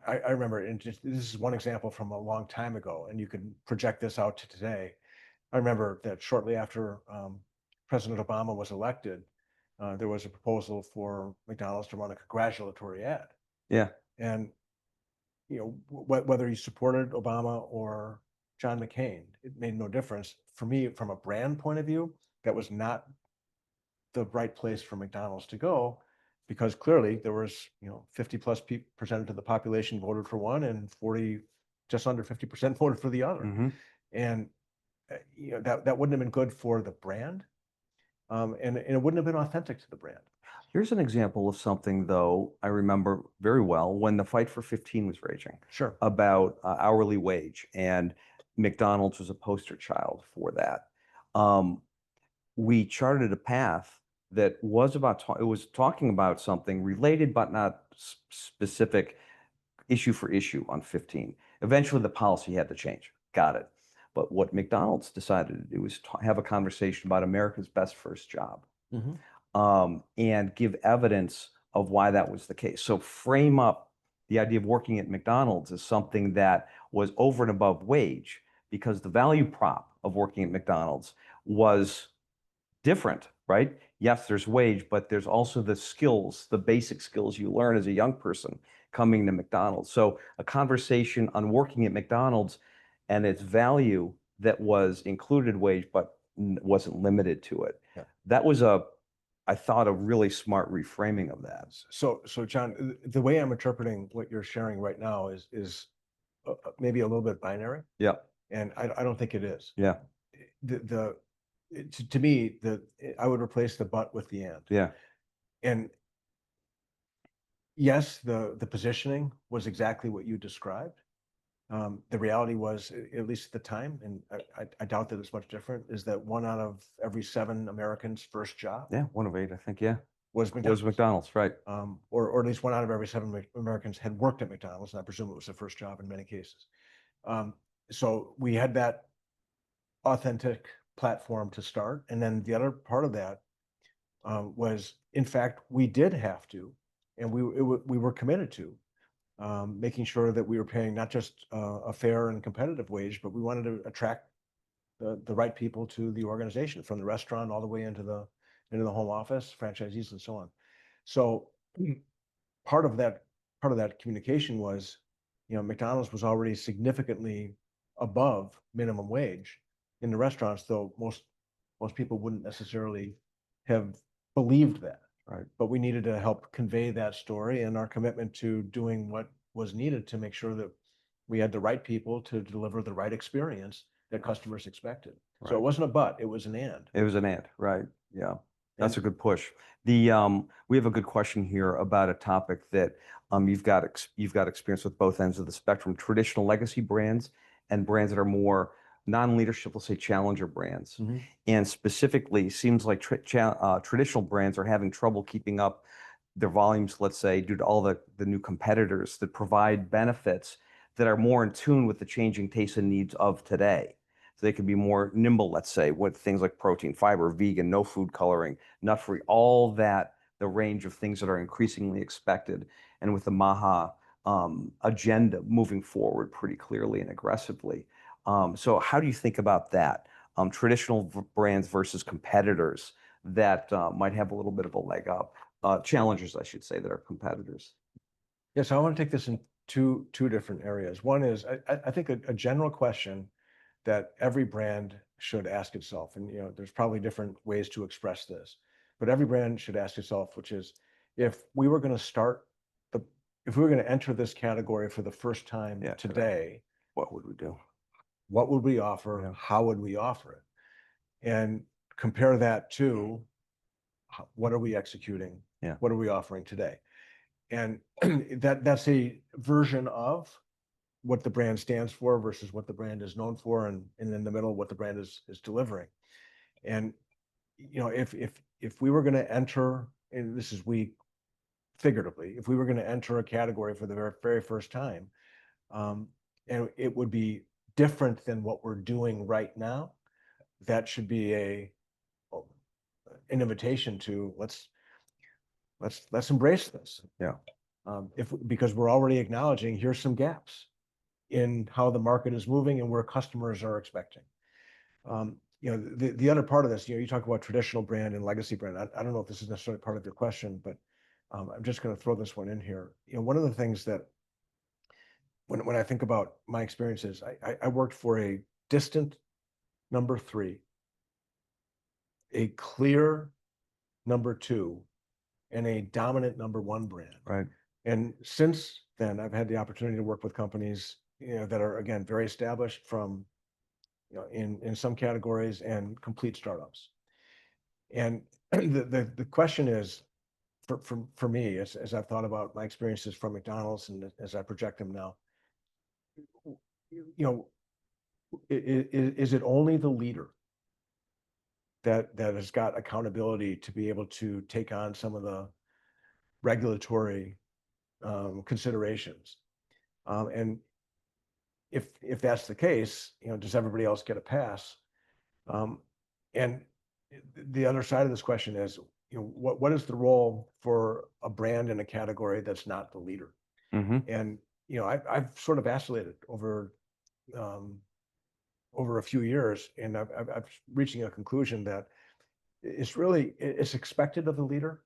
S2: I remember, and this is one example from a long time ago, and you can project this out to today. I remember that shortly after President Obama was elected, there was a proposal for McDonald's to run a congratulatory ad.
S1: Yeah.
S2: And whether you supported Obama or John McCain, it made no difference. For me, from a brand point of view, that was not the right place for McDonald's to go, because clearly there was 50+% of the population voted for one, and just under 50% voted for the other.
S1: Mm-hmm.
S2: And that wouldn't have been good for the brand, and it wouldn't have been authentic to the brand.
S1: Here's an example of something, though, I remember very well when the fight for 15 was raging.
S2: Sure.
S1: About hourly wage, and McDonald's was a poster child for that. We charted a path that was talking about something related but not specific, issue for issue on 15. Eventually, the policy had to change. Got it. But what McDonald's decided to do was have a conversation about America's best first job. Mm-hmm. And give evidence of why that was the case. So frame up the idea of working at McDonald's as something that was over and above wage, because the value prop of working at McDonald's was different, right? Yes, there's wage, but there's also the skills, the basic skills you learn as a young person coming to McDonald's. So a conversation on working at McDonald's and its value that was included wage, but wasn't limited to it. Yeah. That was I thought, a really smart reframing of that.
S2: So John, the way I'm interpreting what you're sharing right now is maybe a little bit binary.
S1: Yeah.
S2: And I don't think it is.
S1: Yeah.
S2: to me, I would replace the but with the and.
S1: Yeah.
S2: And yes, the positioning was exactly what you described. The reality was, at least at the time, and I doubt that it's much different, is that 1 out of every 7 Americans' first job,
S1: Yeah, 1 of 8, I think. Yeah,
S2: was McDonald's.
S1: McDonald's, right?
S2: Or at least 1 out of every 7 Americans had worked at McDonald's, and I presume it was their first job in many cases. So we had that authentic platform to start, and then the other part of that was, in fact, we did have to, and we were committed to making sure that we were paying not just a fair and competitive wage, but we wanted to attract the right people to the organization, from the restaurant all the way into the home office, franchisees, and so on. So part of that communication was, McDonald's was already significantly above minimum wage in the restaurants, though most people wouldn't necessarily have believed that.
S1: Right.
S2: But we needed to help convey that story and our commitment to doing what was needed to make sure that we had the right people to deliver the right experience that customers expected.
S1: Right.
S2: So it wasn't a but, it was an and.
S1: It was an and, right? Yeah. That's a good push. We have a good question here about a topic that you've got experience with both ends of the spectrum: traditional legacy brands and brands that are more non-leadership, let's say challenger brands.
S2: Mm-hmm.
S1: And specifically, seems like traditional brands are having trouble keeping up their volumes, let's say, due to all the new competitors that provide benefits that are more in tune with the changing tastes and needs of today. So they can be more nimble, let's say, with things like protein, fiber, vegan, no food coloring, nut-free, all that, the range of things that are increasingly expected. And with the MAHA agenda moving forward pretty clearly and aggressively. So how do you think about that? Traditional brands versus competitors that might have a little bit of a leg up. Challengers, I should say, that are competitors.
S2: Yes, I want to take this in two different areas. One is, I think a general question that every brand should ask itself, and there's probably different ways to express this, but every brand should ask itself, which is, if we were going to enter this category for the first time today,
S1: what would we do?
S2: What would we offer? Yeah. How would we offer it? And compare that to, what are we executing?
S1: Yeah.
S2: What are we offering today? And that's a version of what the brand stands for versus what the brand is known for, and in the middle, what the brand is delivering. And if we were going to enter, and this is we figuratively, if we were going to enter a category for the very, very first time, and it would be different than what we're doing right now, that should be an invitation to let's embrace this.
S1: Yeah.
S2: Because we're already acknowledging, here's some gaps in how the market is moving and where customers are expecting. The other part of this, you talk about traditional brand and legacy brand. I don't know if this is necessarily part of your question, but I'm just going to throw this one in here. One of the things that when I think about my experiences, I worked for a distant number 3, a clear number 2, and a dominant number 1 brand.
S1: Right.
S2: And since then, I've had the opportunity to work with companies that are, again, very established, from in some categories, and complete startups. And the question is, for me, as I've thought about my experiences from McDonald's and as I project them now, is it only the leader that has got accountability to be able to take on some of the regulatory considerations? And if that's the case, does everybody else get a pass? And the other side of this question is, what is the role for a brand in a category that's not the leader?
S1: Mm-hmm.
S2: And I've sort of vacillated over a few years, and I'm reaching a conclusion that it's expected of the leader,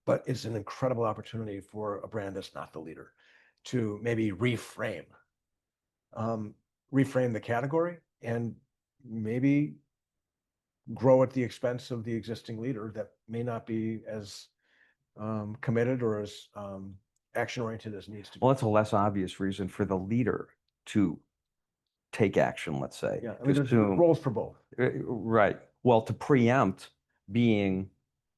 S2: but it's an incredible opportunity for a brand that's not the leader to maybe reframe the category, and maybe grow at the expense of the existing leader that may not be as committed or as action-oriented as needs to be.
S1: Well, that's a less obvious reason for the leader to take action, let's say.
S2: Yeah, I mean, there's roles for both.
S1: Right. Well, to preempt being,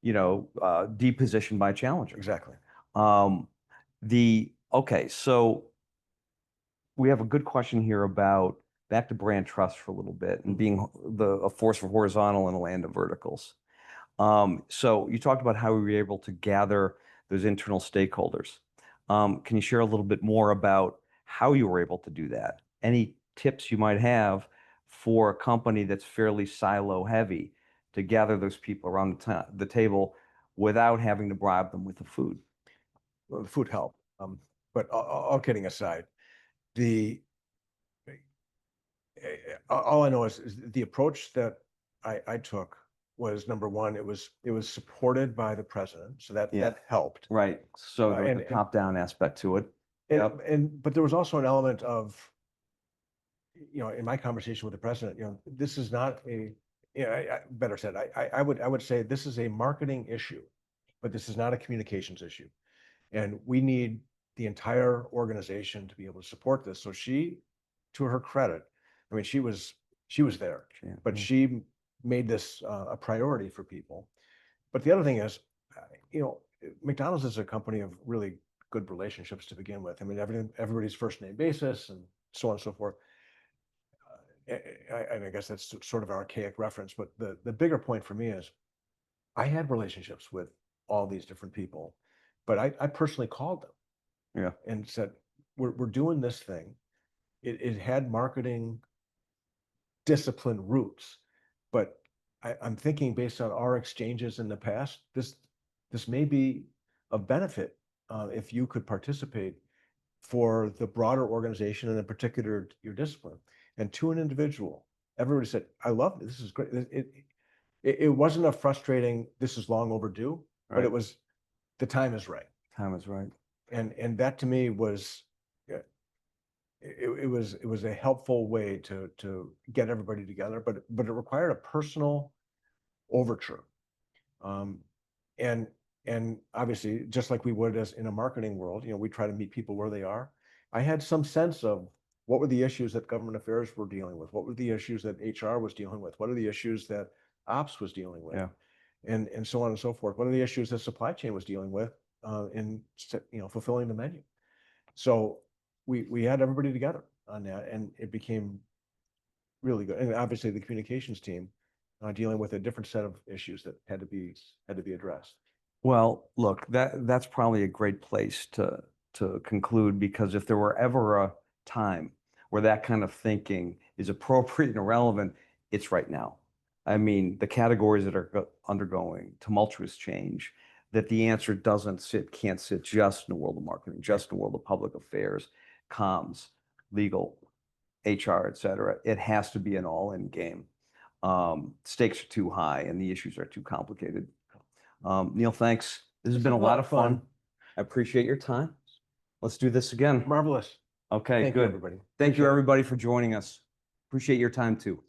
S1: depositioned by a challenger.
S2: Exactly.
S1: Okay, so we have a good question here about back to brand trust for a little bit and being a force for horizontal in a land of verticals. So you talked about how we were able to gather those internal stakeholders. Can you share a little bit more about how you were able to do that? Any tips you might have for a company that's fairly silo heavy to gather those people around the table without having to bribe them with the food?
S2: Well, the food helped. But all kidding aside, the all I know is the approach that I took was, number one, it was supported by the president, so that helped.
S1: Right. So there was
S2: And
S1: a top-down aspect to it.
S2: but there was also an element of, in my conversation with the president, this is not a, better said, I would say this is a marketing issue, but this is not a communications issue. And we need the entire organization to be able to support this. So she, to her credit, I mean, she was there, but she made this a priority for people. But the other thing is, McDonald's is a company of really good relationships to begin with. I mean, everybody's first name basis and so on and so forth. I guess that's sort of an archaic reference, but the bigger point for me is I had relationships with all these different people, but I personally called them and said, we're doing this thing. It had marketing discipline roots, but I'm thinking based on our exchanges in the past, this may be of benefit if you could participate for the broader organization and in particular your discipline. And to an individual, everybody said, I love it. This is great. It wasn't a frustrating, this is long overdue, but it was, the time is right.
S1: Time is right.
S2: And that to me was, it was a helpful way to get everybody together, but it required a personal overture. And obviously, just like we would as in a marketing world, we try to meet people where they are. I had some sense of what were the issues that government affairs were dealing with, what were the issues that HR was dealing with, what are the issues that ops was dealing with, and so on and so forth. What are the issues that supply chain was dealing with in fulfilling the menu? So we had everybody together on that, and it became really good. And obviously, the communications team dealing with a different set of issues that had to be addressed.
S1: Well, look, that's probably a great place to conclude, because if there were ever a time where that kind of thinking is appropriate and relevant, it's right now. I mean, the categories that are undergoing tumultuous change, that the answer can't sit just in the world of marketing, just in the world of public affairs, comms, legal, HR, et cetera. It has to be an all-in game. Stakes are too high and the issues are too complicated. Neil, thanks. This has been a lot of fun. I appreciate your time. Let's do this again.
S2: Marvelous.
S1: Okay,
S2: Thank
S1: good.
S2: you, everybody.
S1: Thank you, everybody, for joining us. Appreciate your time too.